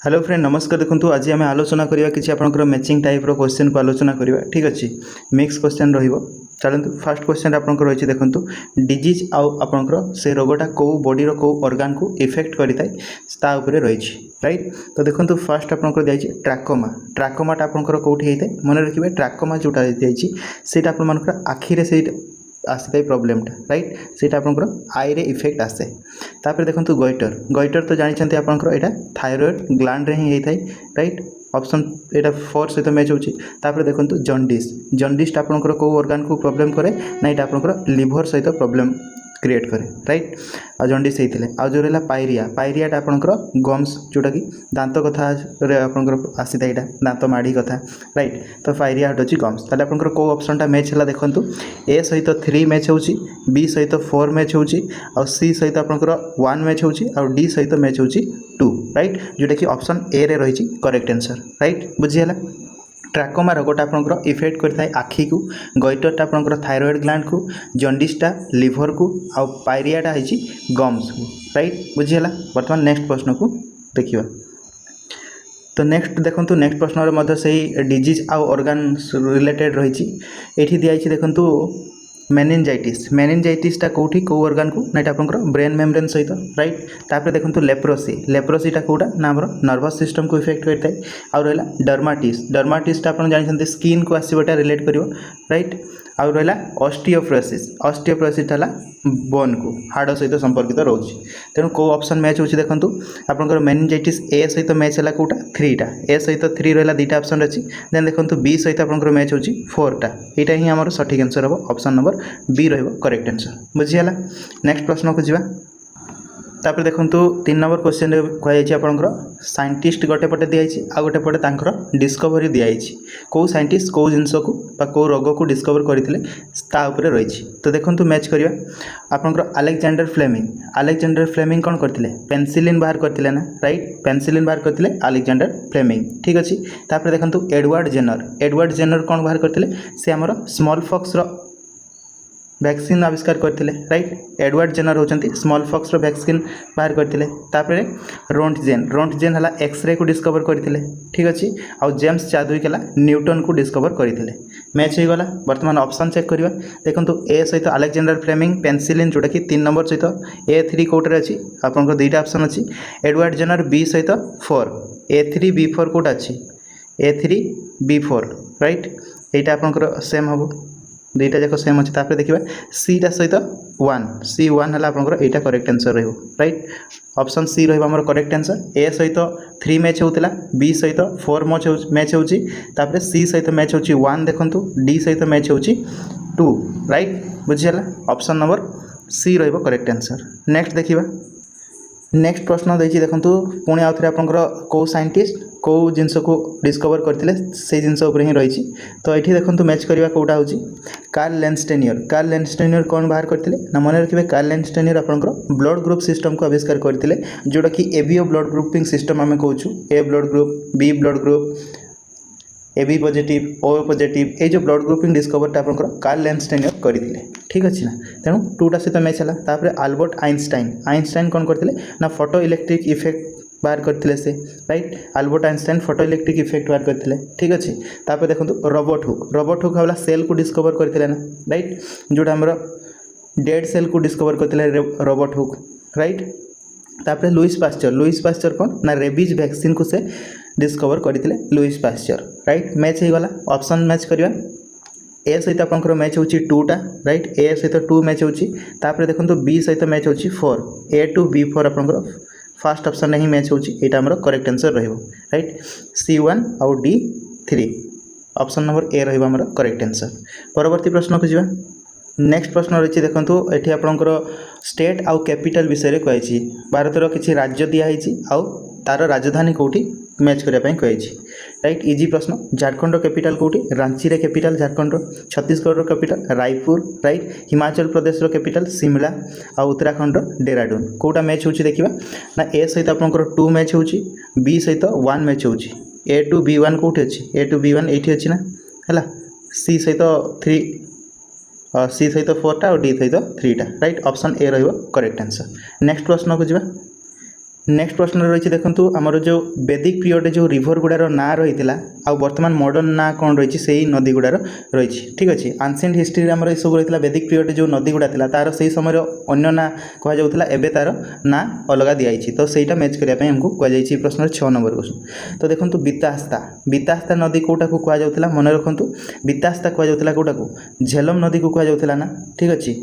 Hello friend नमस्कार। देखो आज आम आलोचना करवा कि आपंकर मैचिंग टाइप क्वेश्चन को आलोचना करवा। ठीक अच्छे मिक्स क्वेश्चन चलते फास्ट क्वेश्चन आपंकर रही देखो डिजीज आपंकर से रोगटा कौ बॉडी कौ ऑर्गन को इफेक्ट करें रही राइट। तो देखो फास्ट आपंकर दिखाई ट्राकोमा। ट्राकोमाटा आपंकर कौटी होता है मन रखिए ट्राकोमा जोटा से आखिरे से आसी प्रोब्लेमटा राइट से आपंकर आई रे इफेक्ट आसे। तापर देखो गोइटर। गोइटर तो जानते आपंकर यहाँ थायरॉइड ग्लैंड रे ही होता है राइट। ऑप्शन यहाँ 4 सहित मैच होता। देखो जॉन्डिस। जॉन्डिस आपंकर कौ ऑर्गन को प्रॉब्लम करे ना यहाँ आपंकर लिवर सहित प्रॉब्लम क्रिएट करे राइट। आ जॉन्डिस होते आ जो रहा पायरिया। पायरियाटा आपंकर गम्स जोटा कि दांत कथा आपंकर आसी था यहाँ दांत माड़ी कथा राइट। तो पायरिया हूँ गम्स। ताले आपंकर कौ ऑप्शनटा मैच है देखो ए सहित 3 मैच हो, बी सहित 4 मैच हो, सी सहित आपंकर 1 मैच हो, डी सहित मैच हो 2 राइट। जोटा कि ऑप्शन ए रे रही करेक्ट आंसर राइट। बुझीगला। ट्राकोमा रोगटा आपंकर इफेक्ट करता है आखि को, गोइटरटा आपंकर थायरॉइड ग्लैंड को, जॉन्डिसटा लिवर को, आ पायरियाटा है गम्स को राइट। बुझीगला। बर्तमान नेक्स्ट प्रश्न को देखिए। तो नेक्स्ट देखो नेक्स्ट प्रश्न से डिजीज आउ ऑर्गन रिलेटेड रही। ये दिखाई देखो मेनिंजाइटिस। मेनिंजाइटिसटा कौटी कौ ऑर्गन को ना आपंकर ब्रेन मेम्ब्रेन सहित राइट। तापर देखो लेप्रोसी। लेप्रोसीटा कौटा ना आम नर्वस सिस्टम को इफेक्ट करता है। आउ रहा डर्माटिस। डर्माटिसटा आप जानते स्किन को आसवाटा रिलेट कर राइट। आउ रहा ऑस्टियोप्रोसिस। ऑस्टियोप्रोसिस है बोन को हाड़ सहित संपर्कित रोचे। तेणु कौ ऑप्शन मैच हो देखो आपंकर मेनिंजाइटिस ए सहित मैच है कौटा 3टा। ए सहित 3 रहा 2टा ऑप्शन अच्छी। देन देखो बी सहित आपंकर मैच हो 4टा। यहाँ ही आम सठिक आंसर हम option number B correct answer. बुझीगला। नेक्स्ट प्रश्न को जावा। तापर देखो 3 नंबर क्वेश्चन कहुई आपंकर साइंटिस्ट गोटे पटे दिखाई आ गोटे पटे तांकर डिस्कवरी दिखाई कौ साइंटिस्ट कौ जिनस को कौ रोग को डिस्कवर करते रही। तो देखो मैच करवा आपंकर अलेक्जेंडर फ्लेमिंग। अलेक्जेंडर फ्लेमिंग कौन करते पेनिसिलिन बाहर करते ना राइट। पेनिसिलिन बाहर करते अलेक्जेंडर फ्लेमिंग। ठीक अच्छे। तापर देखो एडवर्ड जेनर। एडवर्ड जेनर कौन बाहर करते से आमर स्मॉल पॉक्स वैक्सीन आविष्कार करते राइट। एडवर्ड जेनर होती स्मॉल पॉक्स वैक्सीन बाहर करते। तापर रोन्टजेन। रोन्टजेन है एक्सरे को डिस्कवर करते। ठीक अच्छे। आउ जेम्स चादविक है न्यूटन को डिस्कवर करते। मैच हो गला। बर्तमान ऑप्शन चेक करवा। देखो ए सहित अलेक्जेंडर फ्लेमिंग पेनिसिलिन जोटा कि 3 नंबर सहित A3 कौटे अच्छी आपंकर 2टा ऑप्शन अच्छी। एडवर्ड जेनर बी सहित 4 A3 B4 कौटा अच्छी A3 B4 राइट। यहाँ आपंकर सेम हम 2टा जाक सेम अच्छे। तापर देखिए सीटा सहित 1 C1 है आपंकर यहाँ correct answer right. Option C रहा करेक्ट आंसर। ए सहित 3 मैच होता, बी सहित 4 मैच हो, सी सहित मैच हो 1 देखो, डी सहित मैच हो 2 राइट। बुझीगला। Option number C correct answer. Next देखिए। नेक्स्ट प्रश्न देखिए देखो पुणी आउ थे आपंकर कौ साइंटिस्ट कौ जिनस को डिस्कवर करते से जिनस ही रही। तो ये देखो मैच करवा कौटा हो कार्ल लैंडस्टेनियर। कार्ल लैंडस्टेनियर कौन बाहर करते ना मन रखिए कार्ल लैंडस्टेनियर आपंकर ब्लड ग्रुप सिस्टम को आविष्कार करते जोटा कि एबीओ ब्लड ग्रुपिंग सिस्टम आम कहूँ। A blood group B blood group AB positive O positive ये जो ब्लड ग्रुपिंग डिस्कवरटा आपंकर कार्ल लैंडस्टेनियर करते। ठीक अच्छे ना। तेणु 2टा सहित मैच है। तापर आल्बर्ट आइंस्टाइन। आइंस्टाइन कौन करते ना फोटो इलेक्ट्रिक इफेक्ट बाहर करते से right. Albert Einstein photo electric effect बाहर करते। ठीक अच्छे। तापर देखो रॉबर्ट हुक। रॉबर्ट हुक है सेल को डिस्कवर करते ना राइट। जोटा आम डेड सेल को डिस्कवर करते रॉबर्ट हुक राइट। तापर लुइस पास्चर। लुइस पास्चर कौन ना रेबीज वैक्सीन को से डिस्कवर करते लुइस पास्चर राइट। मैच हो गला। ऑप्शन मैच करवा ए सहित आपंकर मैच हो 2टा राइट। ए सहित 2 मैच होपर देखो बी सहित मैच हो 4 A2 B4 आपंकर फास्ट ऑप्शन ही मैच होटा आम करेक्ट आंसर राइट। C1 आउ D3 ऑप्शन नंबर ए रहा करेक्ट आंसर। परवर्ती प्रश्न को जावा। नेक्स्ट प्रश्न रही देखो ये आपंकर स्टेट आउ कैपिटल विषय कही भारतर किसी राज्य दिखाई आउ तार राजधानी कौटी मैच करने कही राइट। इजी प्रश्न। झारखंड कैपिटल कौटी रांची रे capital Jharkhand. Chhattisgarh capital Raipur right. Himachal Pradesh capital Shimla आ उत्तराखंड डेराडून कौटा मैच हो देखा ना ए सहित आपंकर 2 मैच हो बी सहित 1 मैच हो A2 B1 कौटे अच्छी A2 B1 ये अच्छी ना है। सी सहित 3 सी सहित 4टा और डी सहित 3टा right. Option A correct answer. Next प्रश्न को जावा। नेक्स्ट प्रश्न रही देखो आमर जो वैदिक पीरियड जो रिभर गुड़ार ना रही आ बर्तमान मॉडर्न ना कौन रही से नदी गुड़ार रही ठीक अच्छे एंशिएंट हिस्ट्री आमर ये सब रही वैदिक पीरियड जो नदी गुड़ा था तार से समय अन्य ना कहला एवं तार ना अलग दिखाई तो सहीटा मैच करने हमको कहुई प्रश्न 6 नंबर क्वेश्चन। तो देखो बीतास्ता नदी कौटा को कहला मन रखु बीतास्ता कहला कौटा को झेलम नदी को कहला ना ठीक अच्छे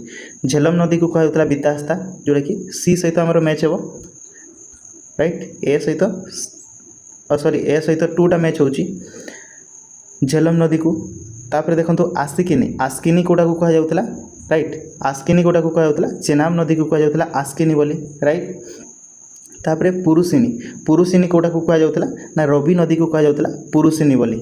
झेलम नदी को कहला बीतास्ता जोटा कि सी सहित आमर मैच हे राइट ए सहित सॉरी ए सहित 2टा मैच होची झेलम नदी को तापर देखो आस्किनी कोटा को कह जाउतला राइट आस्किनी कोटा को कह जाउतला चेनाब नदी को कह जाउतला आस्किनी बोली राइट तापर पुरुषिनी कोटा को कह जाउतला ना रवि नदी को कह जाउतला पुरुषिनी बोली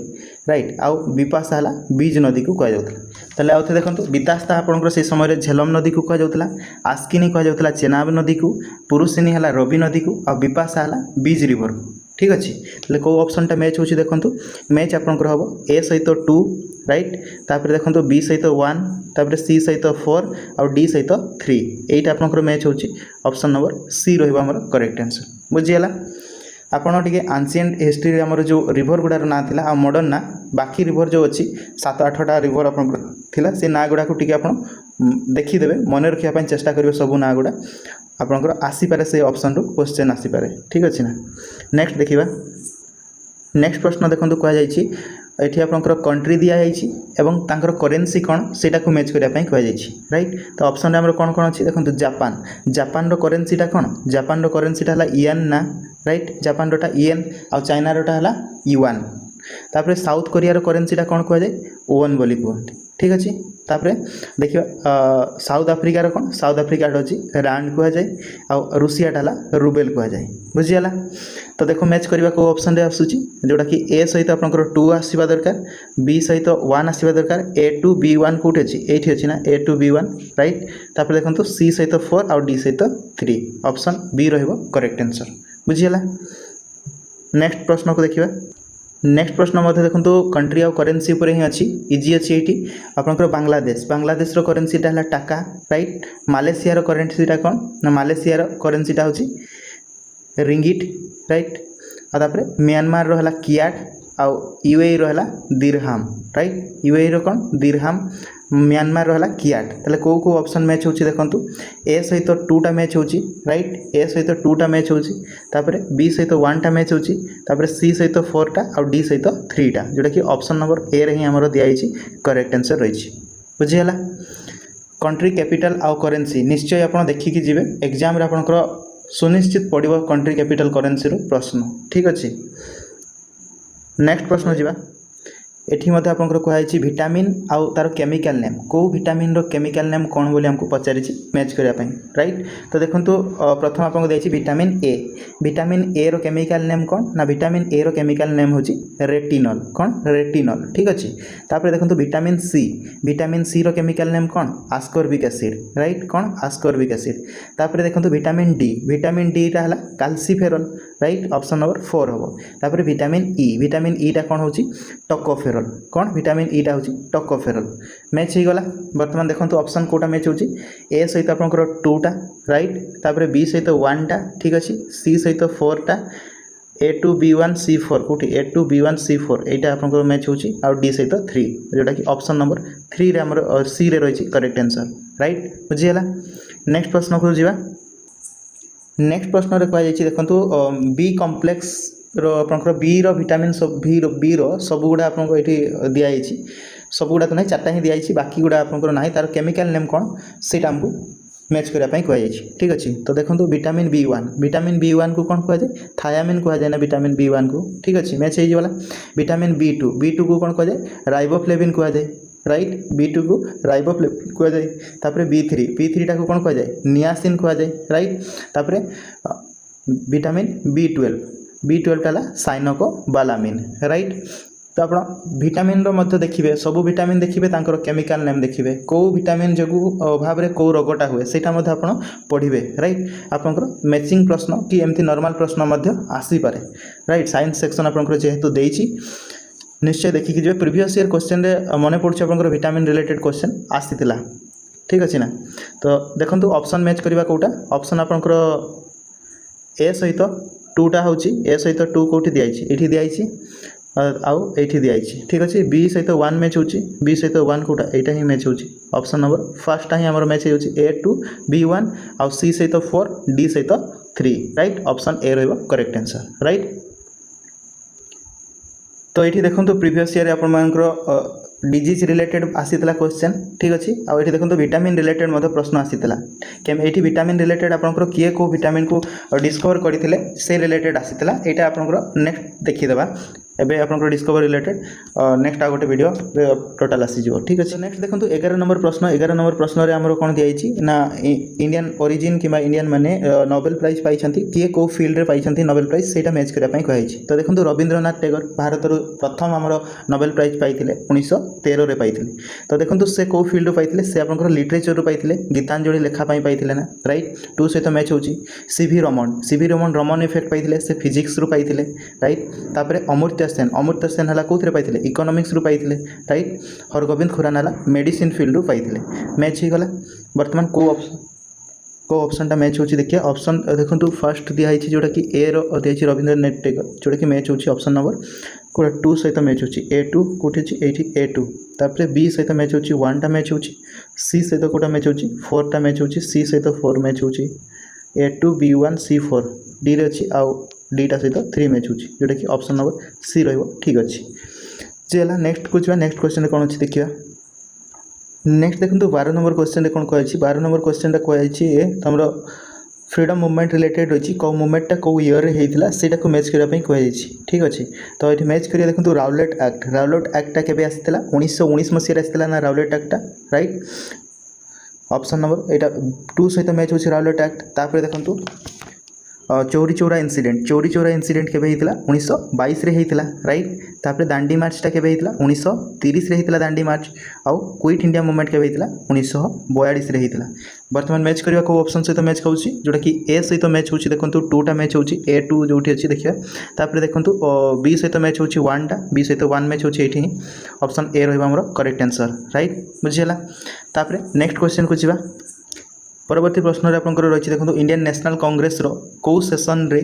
राइट आउ विपाशा हला बीज नदी को कह जाउतला ताले आउथे देखंतु बीतास्ता आपनकर से समय रे झेलम नदी को कह जाउतला आस्किनी कह जाउतला चेनाब नदी को पुरुषिनी हला रवि नदी को आ विपाशा हला बीज रिवर ठीक अच्छे ताले को ऑप्शन टा मैच होची देखंतु मैच आपनकर हबो ए सहित 2 राइट तापर देखंतु बी सहित 1 तापर सी सहित 4 और डी सहित 3 एटा आपनकर मैच होची ऑप्शन नंबर सी रहबो हमर करेक्ट आंसर बुझियला आपण टिके एंशिएंट हिस्ट्री आमर जो रिभर गुड़ार ना थिला आ मॉडर्न ना बाकी रिभर जो अच्छी 7-8टा रिभर आपनकर थिला से ना गुड़ा को टिके आपण देखिदेवे मन रखिया पई चेष्टा करिवे सब ना गुड़ा आपनकर आसी पारे से ऑप्शन रो क्वेश्चन आसी पारे ठीक अछि ना। नेक्स्ट देखिबा नेक्स्ट प्रश्न देखंतु कह जायछि एठी आपनकर कंट्री दिया जायछि एवं तांकर करेंसी कोन सेटा को मैच करिया पई कह जायछि राइट। तो ऑप्शन रे हमर कोन कोन अछि देखंतु जापान रो करेंसी टा कोन जापान रो करेंसी टा हला येन ना राइट जापान रोटा येन आ चाइना रोटा हला युआन तापर साउथ कोरिया रो करेंसी टा कोन कह जाय ओवन बोली कहते ठीक अछि। तापर देखियो साउथ अफ्रीका रो कोन साउथ अफ्रीका रो अछि रांड कह जाय आ रूसिया टा हला रूबेल कह जाय बुझियाला। तो देखो मैच करबा को ऑप्शन रे आसुची जोटा कि ए सहित आपनकर 2 आसीबा दरकार बी सहित 1 आसीबा दरकार A2 B1 कोठे अछि एठी अछि ना A2 B1 राइट तापर देखंतु सी सहित 4 और डी सहित 3 ऑप्शन बी रहइबो करेक्ट आंसर बुझियला। नेक्स्ट प्रश्न को देखिबा नेक्स्ट प्रश्न मध्य देखंतु कंट्री और करेंसी ऊपर ही अछि इजी अछि एठी आपनकर बांग्लादेश रो करेंसी टा हला टाका राइट मालयेशिया रो करेंसी टा कोन ना मालयेशिया रो करेंसी टा होछि रिंगिट राइट आ तापर म्यांमार रो हला कियाट आ यूएई रो हला दिरहाम राइट यूएई रो कोन दिरहाम म्यांमार रो हला कियाट तले को ऑप्शन मैच होछि देखंतु ए सहित 2टा मैच होछि राइट ए सहित 2टा मैच होछि तापर बी सहित 1टा मैच होछि तापर सी सहित 4टा और डी सहित 3टा जोटा कि ऑप्शन नंबर ए रे ही हमरो दिया आइछि करेक्ट आंसर रहिछि बुझियला। कंट्री कैपिटल आ करेंसी निश्चय आपण देखि कि जिवे एग्जाम रे आपनकर सुनिश्चित पड़िबो कंट्री कैपिटल करेंसी रो प्रश्न ठीक अछि। नेक्स्ट प्रश्न जिबा एठी मध्ये आपनकर कहैछि विटामिन आ तार केमिकल नेम को विटामिन रो केमिकल नेम कोन बोली हमको पचारिछि मैच करिया पई राइट। तो देखंतु प्रथम आपनको दैछि विटामिन ए रो केमिकल नेम कोन ना विटामिन ए रो केमिकल नेम होछि रेटिनॉल कोन रेटिनॉल ठीक अछि। तापर देखंतु विटामिन सी रो केमिकल नेम कोन आस्कॉर्बिक एसिड राइट कोन आस्कॉर्बिक एसिड। तापर देखंतु विटामिन डी टा हला कैल्सिफेरॉल राइट ऑप्शन नंबर 4 हबो। तापर विटामिन ई टा कोन होछि टोकोफेरॉल कौन विटामिन ई टा होछि टोकोफेरॉल मैच हो गला। वर्तमान देखंतु ऑप्शन कोटा मैच होछि ए सहित आपनकर 2टा राइट तापर बी सहित 1टा ठीक अछि सी सहित 4टा A2 B1 C4 कोठी A2 B1 C4 एटा आपनकर मैच होछि और डी सहित 3 जोटा कि ऑप्शन नंबर 3 रे हमर सी रे रहिछि करेक्ट आंसर राइट बुझियला। नेक्स्ट प्रश्न को जिबा नेक्स्ट प्रश्न रे कहै जाछि देखंतु बी कॉम्प्लेक्स रो आपनकर बी रो विटामिन सब बी रो सब गुडा आपनको एठी दिया आइछि सब गुडा तो नै चारटा ही दिया आइछि बाकी गुडा आपनकर नाही तार केमिकल नेम कोन सेटा हमको मैच करिया पई कहै जाइछि ठीक अछि। तो देखंतु विटामिन B1 को कोन कहै जाय थायामिन कहै जाय ना विटामिन B1 को ठीक अछि मैच हे जिवला। विटामिन B2 को कोन कहै जाय राइबोफ्लेविन कहै जाय राइट B2 को राइबोफ्लेविन कहै जाय। तापर B3 टा को कोन कहै जाय नियासिन कहै जाय राइट। तापर विटामिन B12 टाला साइनोकोबालामिन राइट। तो आप विटामिन रो मध्य देखिए सब विटामिन देखिए तांकर केमिकल नेम देखिए कौ विटामिन जो अभाव रे कौ रोगटा हुए सेटा मध्य आपण पढ़िबे राइट। आपनकर मैचिंग प्रश्न कि एमती नॉर्मल प्रश्न मध्य आसी पारे राइट। साइंस सेक्शन आपनकर जेहेतु देइछि निश्चय देखिक जे प्रीवियस ईयर क्वेश्चन रे मने पड़छ आपनकर विटामिन रिलेटेड क्वेश्चन आसीतिला ठीक अछि ना। तो देखंतु ऑप्शन मैच करबा कोटा ऑप्शन आपनकर ए सहित टूटा हूँ ए सहित टू कौटी दिखाई ये दिखाई आउ ये दिखाई ठीक अच्छे बी सहित वन मैच होची बी सहित वन कौटा यहाँ ही मैच होची ऑप्शन नंबर फर्स्ट ही आम मैच हो ए टू बी वन आउ सी सहित 4 डी सहित 3 राइट ऑप्शन ए रहिबो करेक्ट आंसर राइट। तो ये देखो प्रीवियस ईयर आप डिजीज रिलेटेड आसीला क्वेश्चन ठीक अच्छे आउ ये देखो विटामिन रिलेटेड प्रश्न आसीला ये विटामिन रिलेटेड आपंकर किए को विटामिन को डिस्कवर करते से रिलेटेड आसीला यहाँ आपंकर नेक्स्ट देखीदेवा एबे आपंकर डिस्कवर रिलेटेड नेक्स्ट आ गोटे वीडियो टोटाल आसीजो ठीक अच्छे। नेक्स्ट देखो 11 नंबर प्रश्न रे हमर कोन दियाइछि ना इंडियन ओरिजिन किबा इंडियन माने नोबेल प्राइज पाइछंती किए को फील्ड रे पाइछंती नोबेल प्राइज सेटा मैच करिया पई कहैछि। तो देखो रविंद्रनाथ टैगोर भारत रो प्रथम हमर नोबेल प्राइज पाइथिले 1913 रे पाइथिले। तो देखो से को फील्ड रो पाइथिले से आपनकर लिटरेचर रो पाइथिले गीतांजलि लेखा पई पाइथिले ना राइट टू सहित मैच होछि। सीवी रमन रमन इफेक्ट पाइथिले से फिजिक्स रो पाइथिले राइट। तापरे अमर्त्य सेन हला कोथरे पाइथिले इकोनॉमिक्स रो पाइथिले राइट। हरगोविंद खुराना हला मेडिसिन फील्ड रो पाइथिले मैच ही गला। वर्तमान को ऑप्शन टा मैच होची देखिए ऑप्शन देखंतु फर्स्ट दिया है जोटा कि ए रो दिया है रविंद्रनाथ टैगोर जोटा कि मैच होची ऑप्शन नंबर कोड़ा 2 सहित मैच होची A2 कोठी छि एठी A2 तापरे बी सहित मैच होची 1 टा मैच होची सी सहित कोटा मैच होची 4 टा मैच होची सी सहित 4 मैच होची A2 B1 C4 डी रे अछि आ डी टा सहित 3 मैच होची जोटा कि ऑप्शन नंबर सी रहइबो ठीक अछि। जेला नेक्स्ट को नेक्स्ट क्वेश्चन रे कोन अछि देखिया। नेक्स्ट देखो 12 नंबर क्वेश्चन रे कोन कहै 12 नंबर क्वेश्चन रे कहै तमर फ्रीडम मूवमेंट रिलेटेड रही कौ मूवमेंटा कौ ईयर रे हेइतिला सेटा को मैच करबा पई कहै ठीक अछि। तो ये मैच करिया देखो राउलेट एक्टा केबे आसीतिला 1919 मसिया आसीतिला ना राउलेट एक्टा राइट। ऑप्शन नंबर एटा 2 सहित मैच होछि राउलेट एक्ट। तापर देखंतु चौरी चौरा इंसिडेंट केबे हेइतिला 1922 रे हेइतिला राइट। तापर दांडी मार्च टा केबे हेइतिला 1930 रे हेइतिला दांडी मार्च आउ क्विट इंडिया मूवमेंट केबे हेइतिला 1942 रे हेइतिला। वर्तमान मैच करिया को ऑप्शन सहित मैच होछि जोटा कि ए सहित मैच होछि देखंतु 2 टा मैच होछि A2 जोठी अछि देखिया। तापर देखंतु बी सहित मैच होछि 1 टा बी सहित 1 मैच होछि एठी ऑप्शन ए रहइबा हमर करेक्ट आंसर राइट बुझियला। तापर नेक्स्ट क्वेश्चन को जिबा परवर्ती प्रश्न रे आपनकर रही देखो इंडियन नेशनल कांग्रेस रो को सेशन रे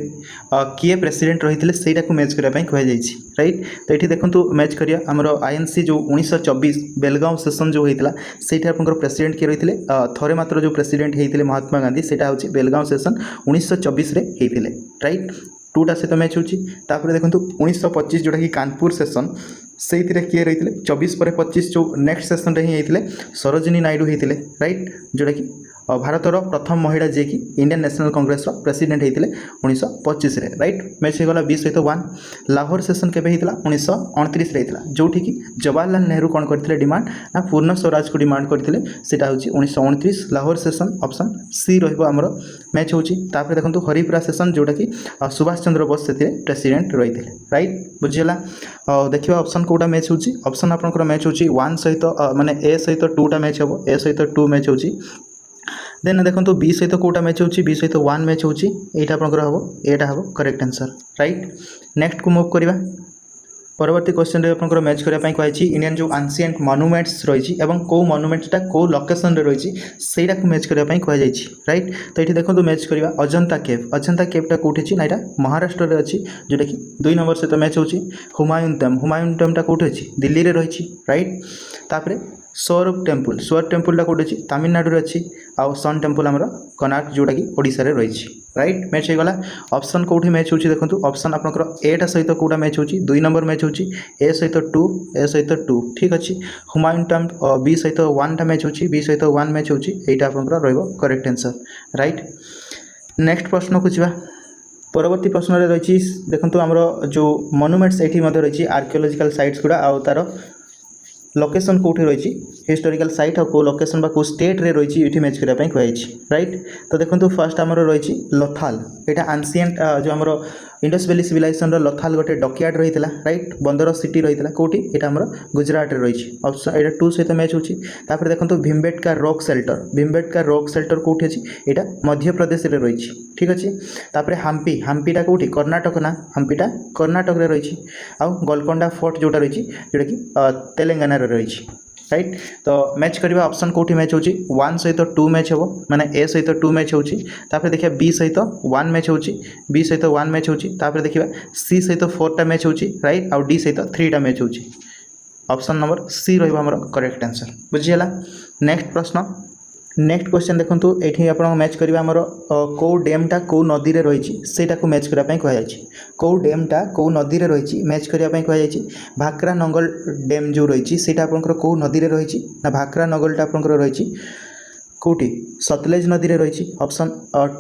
किए प्रेसिडेंट रही सेटा को मैच करिया पई कहै जाइछि राइट। तो ये देखो मैच करिया हमर आईएनसी जो 1924 बेलगांव सेशन जो होइतिला सेटा आपनकर प्रेसिडेंट के रहिथिले थरे मात्र जो प्रेसिडेंट हेइतिले महात्मा गांधी सेटा होछि बेलगांव सेशन 1924 रे हेइतिले राइट। 2 टा सहित मैच होछि। तापर देखो 1925 जोटा कि कानपुर सेशन से किए रही 24 पर 25 जो नेक्स्ट सेशन रे ही हेइतिले सरोजिनी नायडू हेइतिले राइट जोटा कि भारतर प्रथम महिला जे कि इंडियन नेशनल कांग्रेस प्रेसिडेंट होते 1925 रे राइट। मैच हो गला 20 सहित 1। लाहौर सेशन केबे होता 1929 रे जो कि जवाहरलाल नेहरू कौन करते डिमांड ना पूर्ण स्वराज को डिमांड करते 1929 लाहौर सेशन ऑप्शन सी रमर मैच होची। देखो हरिपुरा सेशन जोटा कि सुभाष चंद्र बोस से प्रेसिडेंट रही थे राइट बुझीगला। देखिए ऑप्शन कोटा मैच होची ऑप्शन आपनकर मैच होची 1 सहित माने ए सहित 2 टा मैच हो ए सहित 2 मैच होची। देन देखो बी सहित कोटा मैच होची बी सहित 1 मैच होची एटा आपनकर हबो एटा हबो करेक्ट आंसर राइट। नेक्स्ट को मूव करबा परवर्ती क्वेश्चन रे आपनकर मैच करिया पई कहैछि इंडियन जो एंशिएंट मॉन्यूमेंट्स रहिछि एवं को मॉन्यूमेंट्सटा को लोकेशन रे रहिछि सेटा को मैच करिया पई कहै जाइछि राइट। तो एठी देखो मैच करबा अजंता केवटा कोठी छि ना एटा महाराष्ट्र रे अछि जोटा कि 2 नंबर से तो मैच होछि। हुमायूं टम्बटा कोठी अछि दिल्ली रे रहिछि राइट। तापरे स्वरूप टेम्पलटा कोठी अछि तमिलनाडु रे अछि आ सन टेम्पल हमर कर्नाटक जोटा कि ओडिसा रे रहिछि राइट। मैच हो गला ऑप्शन कोठी मैच होछि देखंतु ऑप्शन आपनकर एटा सहित कोटा मैच होछि 2 नंबर मैच होछि ए सहित 2 ठीक अछि। हुमायूं टम्ब बी सहित 1 टा मैच होछि बी सहित 1 मैच होछि एटा आपनकर रहइबो करेक्ट आंसर राइट। नेक्स्ट प्रश्न को जिबा परवर्ती प्रश्न रे रहिछि देखंतु हमर जो मॉन्यूमेंट्स एठी मध्ये रहिछि आर्कियोलॉजिकल साइट्स गुडा आ तार लोकेशन कोठी रही हिस्टोरिकल साइट और को लोकेशन बा को स्टेट रे रही ये मैच करने कहछि राइट। तो देखो फर्स्ट आमर रही लोथाल यहाँ एंशिएंट जो आमर इंडस वैली सिविलाइजेशन लोथाल गोटे डकयार्ड रही राइट बंदर सिटी रही कौटी यहाँ आमर गुजरात रही ऑप्शन यहाँ 2 सहित मैच होची। देखो भीमबेटका रॉक सेल्टर कौटी अच्छी यहाँ मध्य प्रदेश रे रही ठीक अच्छे। तापर हाम्पीटा कौटी कर्नाटक ना हाम्पीटा कर्नाटक रे रही आउ गोलकोंडा फोर्ट जोटा रही जोटा कि तेलंगाना रे रही राइट तो मैच करवा ऑप्शन कोठी मैच होची 1 सहित 2 मैच हो माने ए सहित 2 मैच होची तापर देखिया बी सहित 1 मैच होची बी सहित 1 मैच होची तापर देखिया सी सहित 4 टा मैच होची राइट और डी सहित 3 टा मैच होची ऑप्शन नंबर सी रहिबा हमर करेक्ट आंसर बुझियला नेक्स्ट प्रश्न नेक्स्ट क्वेश्चन देखंतु एठी आपण मैच करबा हमर को डैमटा को नदी रे रहिछि सेटा को मैच करबा पई कहया जायछि को डैमटा को नदी रे रहिछि मैच करबा पई कहया जायछि भाकरा नंगल डैम जो रहिछि सेटा आपनकर को नदी रे रहिछि ना भाकरा नंगलटा आपनकर रहिछि कोठी सतलेज नदी रे रहिछि ऑप्शन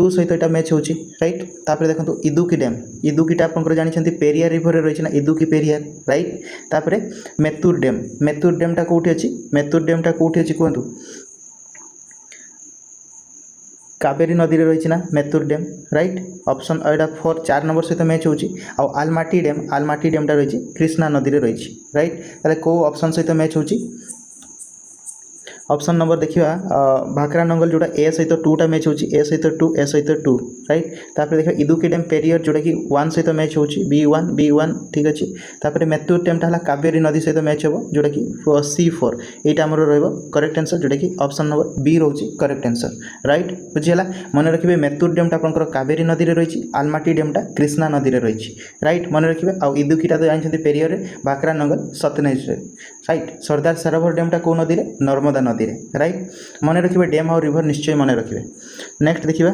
2 सहित एटा मैच होछि राइट तापर देखंतु इदुकीटा आपनकर जानि छथि पेरियार रिवर रे रहिछि ना इदुकी पेरियार राइट तापर मेतुर डैमटा कोठी अछि मेतुर डैमटा कोठी अछि कोंतु कावेरी नदी रे रही ना मेतुर डैम राइट ऑप्शन एटा 4 नंबर सहित मैच होची आ आलमाटी डैमटा रही कृष्णा नदी रे रही राइट ताले को ऑप्शन सहित मैच होची ऑप्शन नंबर देखिए भाकरा नंगल जोड़ा ए सहित 2 टा मैच होची ए सहित 2 राइट तापर देखिए इदुकी डैम पेरियर जोड़ा कि 1 सहित मैच होची बी1 ठीक अछि तापर मेतुर डैमटा हला कावेरी नदी सहित मैच हो जोड़ा कि C4 एटा हमर रहइबो करेक्ट आंसर जोड़ा कि ऑप्शन नंबर बी रहउची करेक्ट आंसर राइट बुझियला मन रखिबे मेतुर डैमटा आपनकर कावेरी नदी रे रहिछि आलमाटी डैमटा कृष्णा नदी रे रहिछि राइट मन रखिबे आ इदुकीटा तो जानछथि पेरियर रे भाकरा नंगल सतलेज रे राइट सरदार सरोवर डैमटा को नदी रे नर्मदा नदी रे राइट मन रखिबे डैम और रिवर निश्चय मन रखिबे नेक्स्ट देखिबा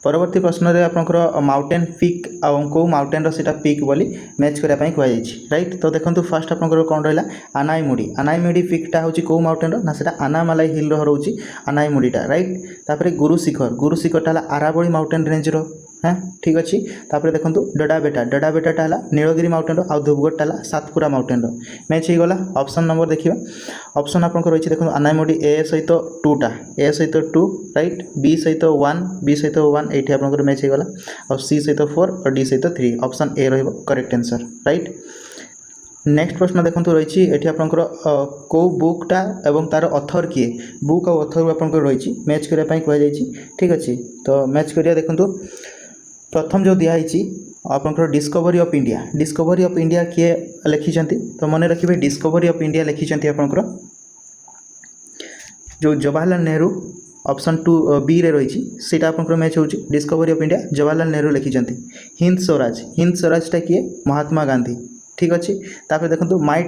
परवर्ती प्रश्न रे आपनकर माउंटेन पीक आ को माउंटेन रो सेटा पीक बोली मैच करिया पई कहै जायछि राइट तो देखंतु फर्स्ट आपनकर कोन रहला अनाईमुडी पीकटा होची को माउंटेन रो ना सेटा अनामालाई हिल रो रहउची अनाईमुडीटा राइट तापर गुरु शिखरटा हला आरावली माउंटेन रेंज रो हाँ ठीक अच्छे तापर देखो डडाबेटा हला नीलगिरी माउंटेन रो आ धूपगढ़टा हला सातपुरा माउंटेन रो मैच हो गला ऑप्शन नंबर देखिए ऑप्शन आपन रही देखो अनाईमुडी ए सहित 2 राइट बी सहित 1 एठी आपन मैच हो गला और सी सहित 4 और डी सहित 3 ऑप्शन ए रहिबो करेक्ट आंसर राइट नेक्स्ट प्रश्न देखो रही एठी आपनकर को बुकटा एवं तार ऑथर किए बुक और ऑथर आपनकर रही मैच करिया पई कहै जायछि ठीक अच्छे तो मैच करिया देखंतु प्रथम जो दिखाई आपनकर डिस्कवरी ऑफ इंडिया किए लिखिछंती तो मन रखिबे डिस्कवरी ऑफ इंडिया लिखिछंती आपनकर जो जवाहरलाल नेहरू ऑप्शन 2 बी रे रही सीटा आपनकर मैच होची Discovery of India Jawaharlal Nehru लिखिछंती हिंद स्वराजटा किए महात्मा गांधी ठीक अच्छे तापर देखो माई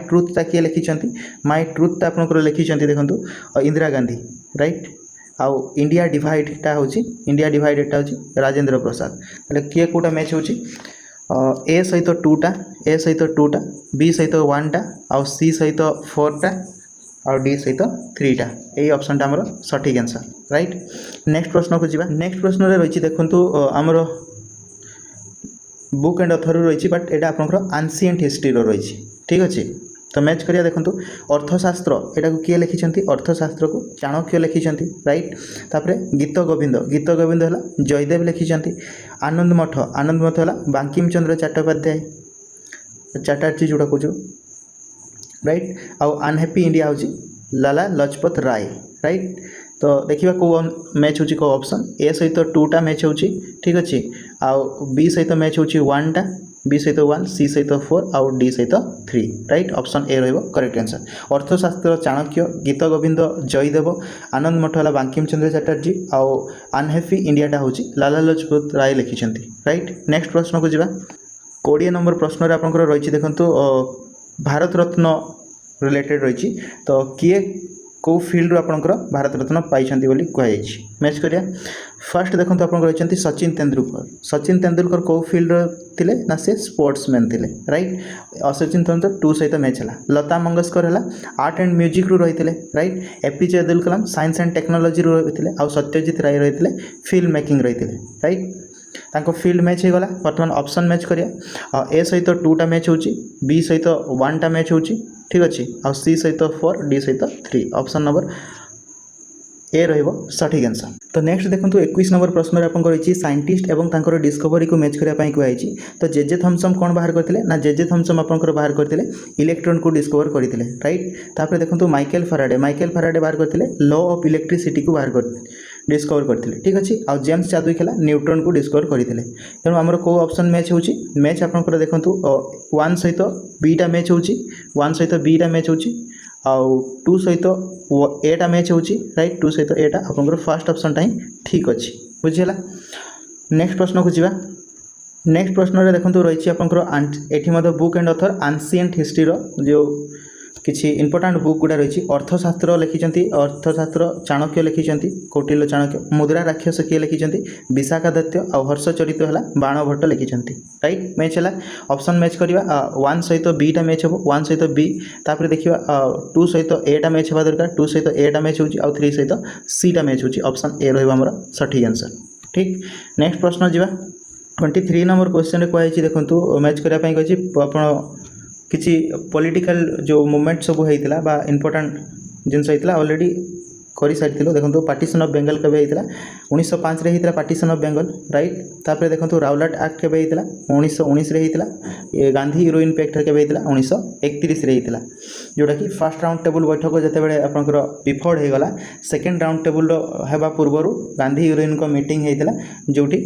ट्रुथटा किए लिखिछंती माई ट्रुथटा आपनकर लिखिछंती देखंतु इंदिरा गांधी राइट आउ इंडिया डिवाइडटा होची राजेंद्र प्रसाद ताले किए कोटा मैच होची ए सहित 2 टा बी सहित 1 टा आउ सी सहित 4 टा और डी सहित 3 टा यही ऑप्शन टा हमर सठिक आंसर राइट नेक्स्ट प्रश्न को जीवा नेक्स्ट प्रश्न रे रही देखंतु हमर बुक एंड ऑथर रही बट एटा आपनकर एंशिएंट हिस्ट्री रो रही ठीक अच्छे तो मैच करिया देखंतु अर्थशास्त्र एटा को किए लिखिछंती अर्थशास्त्र को चाणक्य लिखिछंती राइट तापरे गीत गोविंद हला जयदेव लिखिछंती आनंद मठ हला बंकिम चंद्र चटर्जी जोड़ा को राइट आउ अनहैप्पी इंडिया होची लाला लजपत राय राइट तो देखिबा को मैच होची को ऑप्शन ए सहित 2 टा मैच होची ठीक अच्छे आउ बी सहित मैच होची 1 टा बी सहित 1 सी सहित 4 आउ डी सहित 3 राइट ऑप्शन ए रहिबो करेक्ट आंसर अर्थशास्त्र चाणक्य गीत गोविंद जयदेव आनंद मठ हला बंकिम चंद्र चटर्जी आउ अनहैप्पी इंडियाटा होची लाला लजपत राय लिखिछंती राइट नेक्स्ट प्रश्न को जिबा 20 नंबर प्रश्न रे आपनकर रहिछि देखंतु भारत रत्न रिलेटेड रही तो किए को फील्ड आपनकर भारत रत्न पाइछंती बोली कहै मैच करिया फर्स्ट देखो आप रही सचिन तेंदुलकर को फील्ड थिले ना से स्पोर्ट्समैन थिले राइट सचिन तेंदुलकर 2 सहित मैच है लता मंगेशकर है आर्ट एंड म्यूजिक रु रही right APJ Abdul Kalam science and technology रु रही आ सत्यजित राय रही फिल्म मेकिंग रही राइट तांको फील्ड मैच होगला बर्तमान ऑप्शन मैच करिया ए सहित 2 टा मैच होची बी सहित 1 टा मैच होची ठीक अच्छे आ सी सहित 4 डी सहित 3 ऑप्शन नंबर ए रहिबो सठिक आंसर तो नेक्स्ट देखो 21 नंबर प्रश्न रे आपन रही साइंटिस्ट एवं तांकर डिस्कवरी को मैच करिया पई कहै तो जेजे थॉमसन कौन बाहर करथिले ना जेजे थॉमसन आपनकर बाहर करथिले इलेक्ट्रॉन को डिस्कवर करथिले राइट तापर देखो माइकल फैराडे बाहर करथिले लॉ ऑफ इलेक्ट्रिसिटी को बाहर कर डिस्कवर करथिले ठीक अच्छे आ जेम्स चादविक हला न्यूट्रॉन को डिस्कवर करथिले तेणु हमर को ऑप्शन मैच होची मैच आपनकर देखंतु 1 सहित 2 टा मैच होची 1 सहित 2 टा मैच होची आउ 2 सहित एटा मैच होची राइट 2 सहित एटा आपनकर फर्स्ट ऑप्शन टाइम ठीक अछि बुझिला। नेक्स्ट प्रश्न को जीवा। नेक्स्ट प्रश्न रे देखंतु रहिछि आपनकर एठी मधे book and author ancient history रो जो किछि इंपोर्टेंट बुक गुडा रहिछि अर्थशास्त्र लिखिचंती अर्थशास्त्र चाणक्य लिखिचंती कौटिल्य चाणक्य मुद्रा राक्षस के लिखिचंती विशाखादत्य और हर्षचरित हला बाणभट्ट लिखिचंती राइट मैच हला ऑप्शन मैच करबा 1 सहित बी टा मैच हबो 1 सहित बी तापर देखिबा 2 सहित ए टा मैच हबा दरकार 2 सहित ए टा मैच होची और 3 सहित सी टा मैच होची ऑप्शन ए रहबा हमर सही आंसर ठीक। नेक्स्ट प्रश्न जीवा 23 नंबर क्वेश्चन रे कहै छी देखंतु मैच करिया पई कहै छी आपण किसी पॉलिटिकल जो मूवमेंट सब होता बा इंपोर्टेंट जिनस होता ऑलरेडी कर सारी देखो पार्टीशन ऑफ बेंगल केबे होता 1905 रे होता पार्टीशन ऑफ बेंगल राइट तापर देखो राउलाट एक्ट केबे होता 1919 रे होता गांधी हीरोइन पैक्ट केबे होता 1931 रे होता जोटा कि फर्स्ट राउंड टेबल बैठक जितेबाला आपंकर विफल हो गला सेकेंड राउंड टेबल होगा पूर्वर गांधी हीरोइन को मीटिंग होता जोटी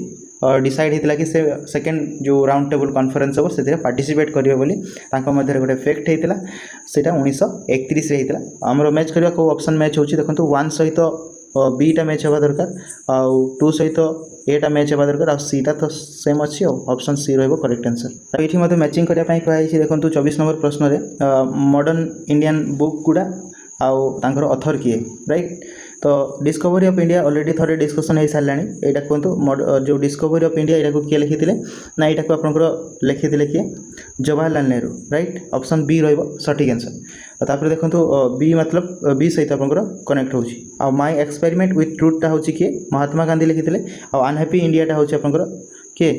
डिसाइड होता कि से सेकेंड जो राउंड टेबल कॉन्फ्रेंस हम से पार्टिसिपेट करेंगे बोली मध्य गोटे फैक्ट होता सेटा 1931 रे होता आमर मैच करवा को ऑप्शन मैच होची देखो 1 सहित बी टा मैच हवा दरकार आउ 2 सहित ए टा मैच हवा दरकार आ सी टा तो सेम अच्छी ऑप्शन सी रहबो करेक्ट आंसर। ये मते मैचिंग करया पई कहै देखो 24 नंबर प्रश्न रे मॉडर्न इंडियन बुक गुडा आउ तांकर ऑथर किए राइट तो डिस्कवरी ऑफ इंडिया ऑलरेडी थोड़े डिस्कशन हो सारे यहाँ कहतु जो डिस्कवरी ऑफ इंडिया यहाँ किए लिखी ना यहाँ को आप लिखी किए Jawaharlal Nehru right option B रही आंसर तापर देखो बी मतलब बी सहित आप कनेक्ट हो माय एक्सपेरिमेंट विथ ट्रुथटा हूँ किए महात्मा गांधी लिखी अनहैप्पी इंडियाटा हूँ आप किए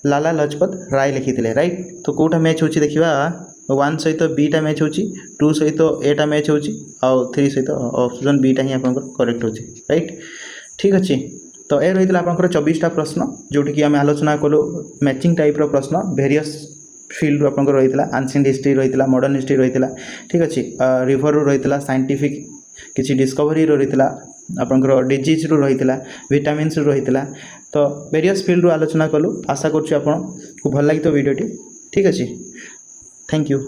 लाला लजपत राय लिखी राइट तो कौटा मैच हो देखा 1 सहित बी टा मैच होची 2 सहित ए टा मैच होची और 3 सहित ऑप्शन बी टा ही आपन करेक्ट होची राइट ठीक अच्छे। तो ए रही आपंकर 24टा प्रश्न जोटी कि आम आलोचना कलु मैचिंग टाइप रो प्रश्न वेरियस फील्ड आपंकर रही एंशिएंट हिस्ट्री रही मॉडर्न हिस्ट्री रही ठीक अच्छे रिवर रू रही साइंटिफिक किसी डिस्कवरी रही आपंकर डिजीज रू रही विटामिन्स रू रही तो वेरियस फील्ड रू आलोचना कलु आशा करूँ आपको भल लगी तो वीडियोटी ठीक अच्छे थैंक यू।